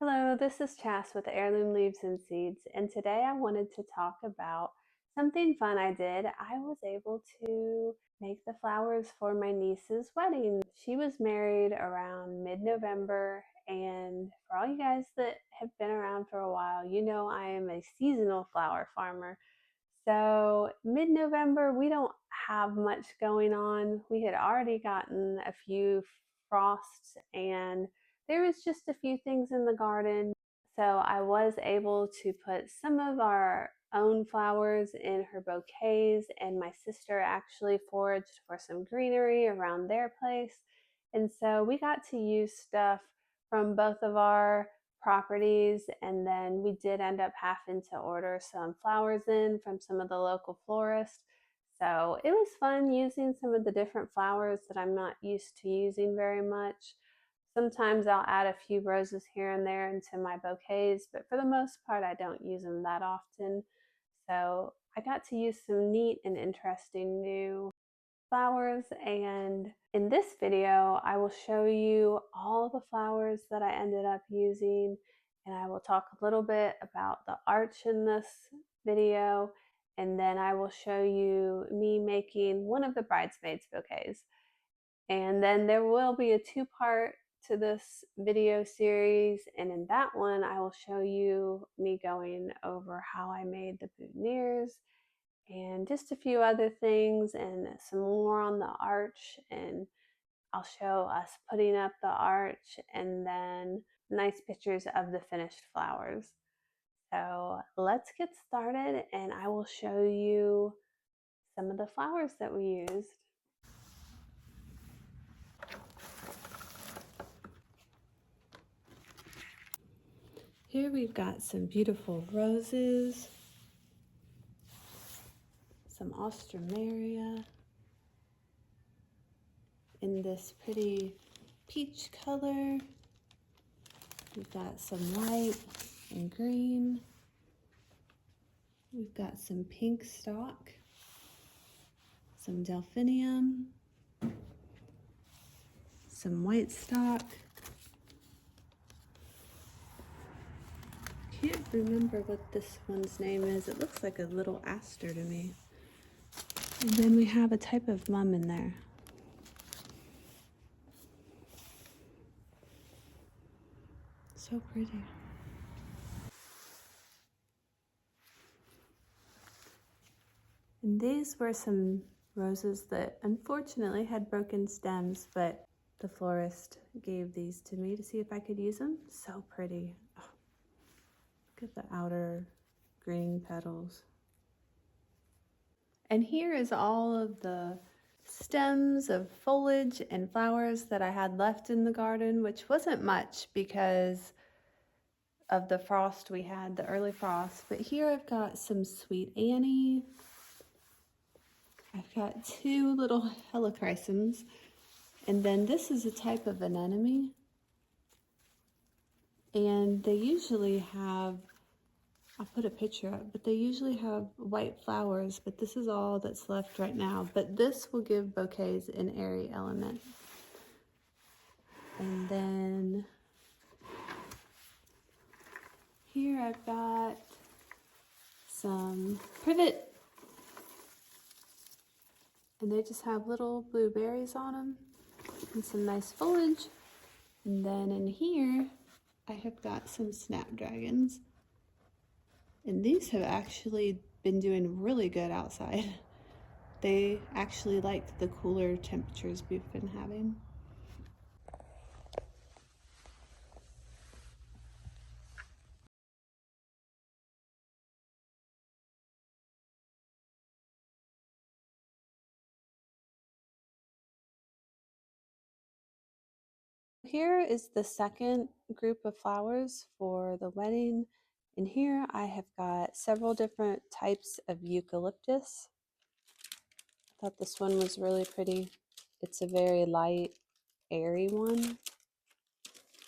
Hello, this is Chas with Heirloom Leaves and Seeds, and today I wanted to talk about something fun I did. I was able to make the flowers for my niece's wedding. She was married around mid-November, and for all you guys that have been around for a while, you know I am a seasonal flower farmer. So mid-November, we don't have much going on. We had already gotten a few frosts and there was just a few things in the garden. So I was able to put some of our own flowers in her bouquets, and my sister actually foraged for some greenery around their place. And so we got to use stuff from both of our properties, and then we did end up having to order some flowers in from some of the local florists. So it was fun using some of the different flowers that I'm not used to using very much. Sometimes I'll add a few roses here and there into my bouquets, but for the most part, I don't use them that often. So I got to use some neat and interesting new flowers, and in this video I will show you all the flowers that I ended up using, and I will talk a little bit about the arch in this video, and then I will show you me making one of the bridesmaids bouquets. And then there will be a two-part to this video series, and in that one I will show you me going over how I made the boutonnieres and just a few other things and some more on the arch, and I'll show us putting up the arch and then nice pictures of the finished flowers. So let's get started and I will show you some of the flowers that we used. Here we've got some beautiful roses, some Austrameria in this pretty peach color. We've got some white and green. We've got some pink stock, some delphinium, some white stock. Can't remember what this one's name is. It looks like a little aster to me. And then we have a type of mum in there. So pretty. And these were some roses that unfortunately had broken stems, but the florist gave these to me to see if I could use them. So pretty. Oh, look at the outer green petals. And here is all of the stems of foliage and flowers that I had left in the garden, which wasn't much because of the frost we had, the early frost. But here I've got some Sweet Annie. I've got two little helichrysums. And then this is a type of anemone. And they usually have, I'll put a picture up, but they usually have white flowers, but this is all that's left right now. But this will give bouquets an airy element. And then here I've got some privet, and they just have little blueberries on them and some nice foliage. And then in here I have got some snapdragons, and these have actually been doing really good outside. They actually like the cooler temperatures we've been having. Here is the second group of flowers for the wedding, and here I have got several different types of eucalyptus. I thought this one was really pretty. It's a very light, airy one.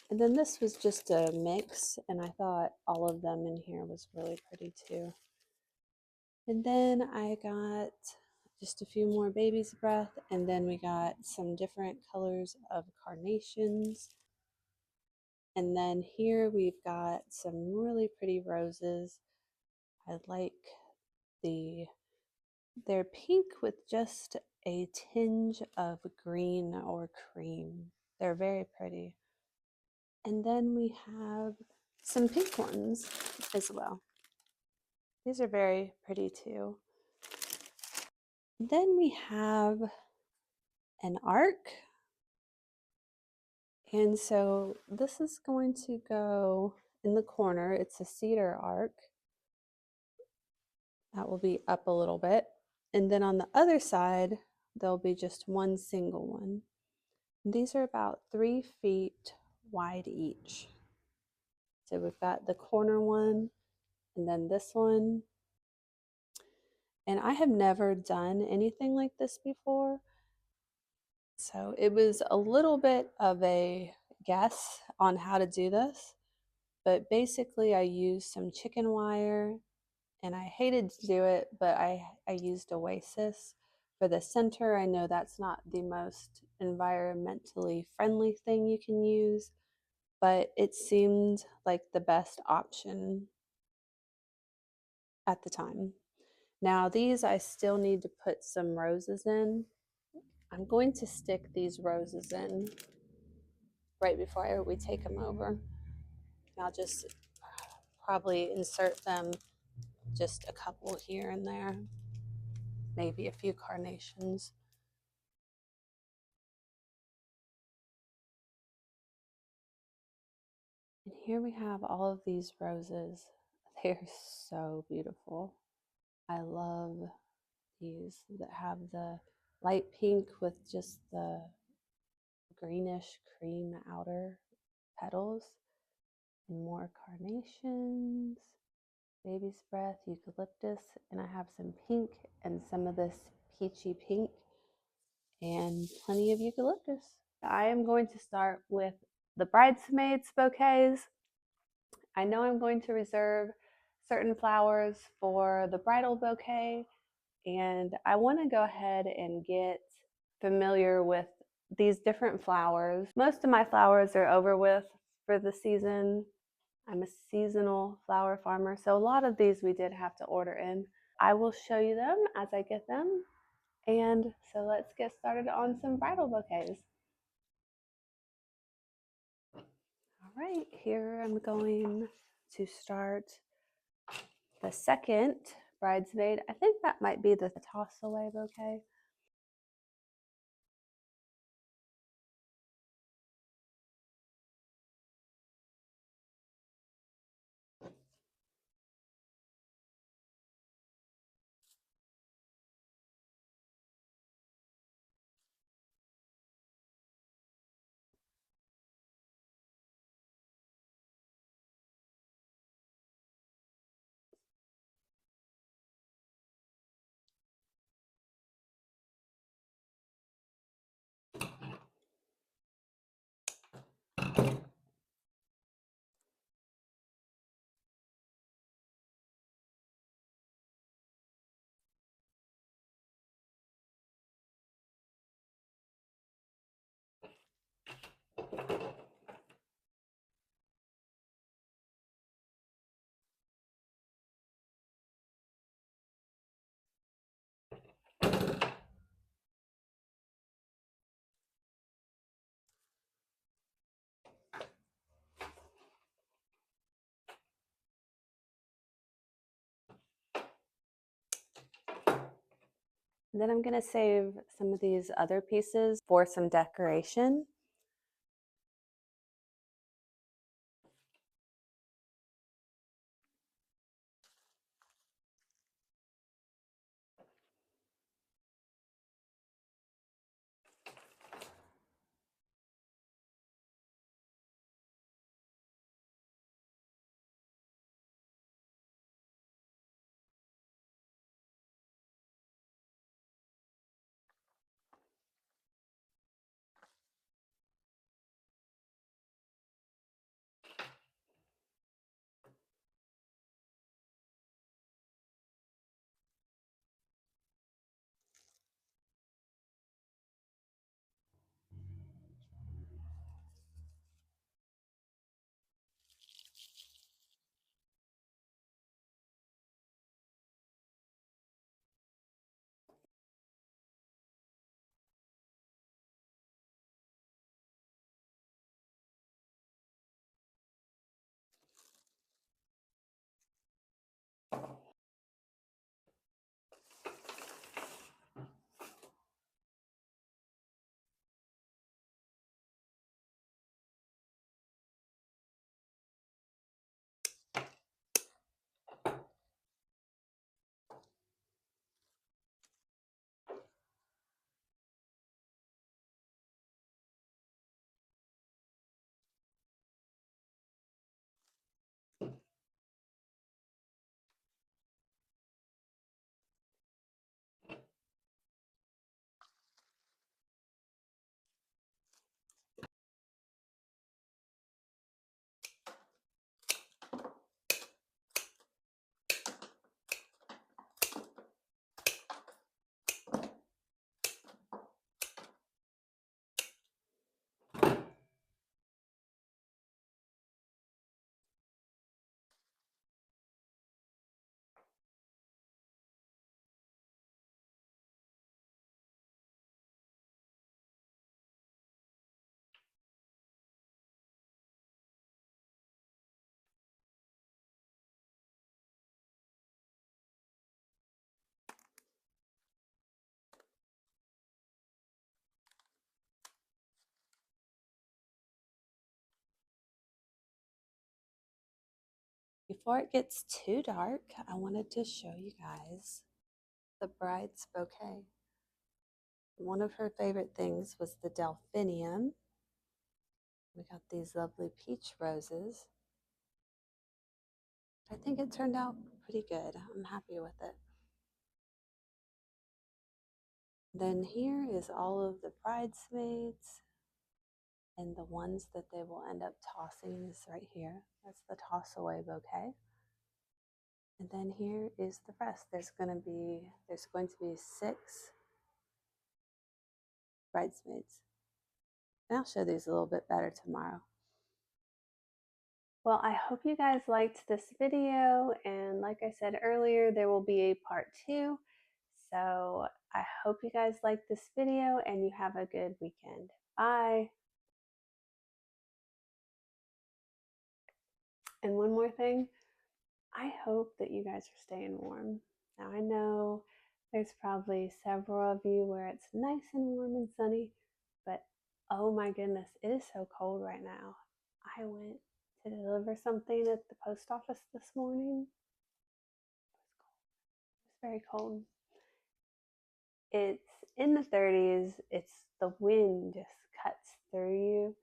And then this was just a mix, and I thought all of them in here was really pretty too. And then I got just a few more baby's breath, and then we got some different colors of carnations. And then here we've got some really pretty roses. I like the, they're pink with just a tinge of green or cream. They're very pretty. And then we have some pink ones as well. These are very pretty too. Then we have an arc. And so this is going to go in the corner. It's a cedar arc. That will be up a little bit. And then on the other side, there'll be just one single one. These are about 3 feet wide each. So we've got the corner one and then this one. And I have never done anything like this before. So it was a little bit of a guess on how to do this. But basically I used some chicken wire, and I hated to do it, but I used Oasis for the center. I know that's not the most environmentally friendly thing you can use, but it seemed like the best option at the time. Now these I still need to put some roses in. I'm going to stick these roses in right before we take them over. I'll just probably insert them, just a couple here and there, maybe a few carnations. And here we have all of these roses. They're so beautiful. I love these that have the light pink with just the greenish cream outer petals. And more carnations, baby's breath, eucalyptus, and I have some pink and some of this peachy pink and plenty of eucalyptus. I am going to start with the bridesmaids bouquets. I know I'm going to reserve certain flowers for the bridal bouquet, and I want to go ahead and get familiar with these different flowers. Most of my flowers are over with for the season. I'm a seasonal flower farmer, so a lot of these we did have to order in. I will show you them as I get them. And so let's get started on some bridal bouquets. All right, here I'm going to start the second bridesmaid. I think that might be the toss away bouquet. And then I'm going to save some of these other pieces for some decoration. Before it gets too dark, I wanted to show you guys the bride's bouquet. One of her favorite things was the delphinium. We got these lovely peach roses. I think it turned out pretty good. I'm happy with it. Then here is all of the bridesmaids, and the ones that they will end up tossing is right here. That's the toss away bouquet. And then here is the rest. There's going to be 6 bridesmaids. And I'll show these a little bit better tomorrow. Well, I hope you guys liked this video, and like I said earlier, there will be a part 2. So I hope you guys liked this video and you have a good weekend. Bye. And one more thing, I hope that you guys are staying warm. Now I know there's probably several of you where it's nice and warm and sunny, but oh my goodness, it is so cold right now. I went to deliver something at the post office this morning. It was very cold. It's in the 30s. The wind just cuts through you,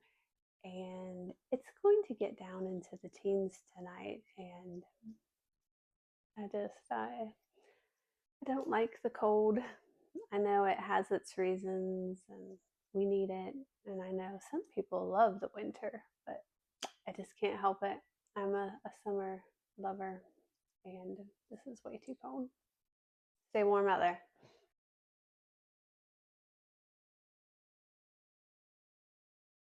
and it's going to get down into the teens tonight, and I don't like the cold. I know it has its reasons and we need it, and I know some people love the winter, but I just can't help it. I'm a summer lover, and this is way too cold. Stay warm out there.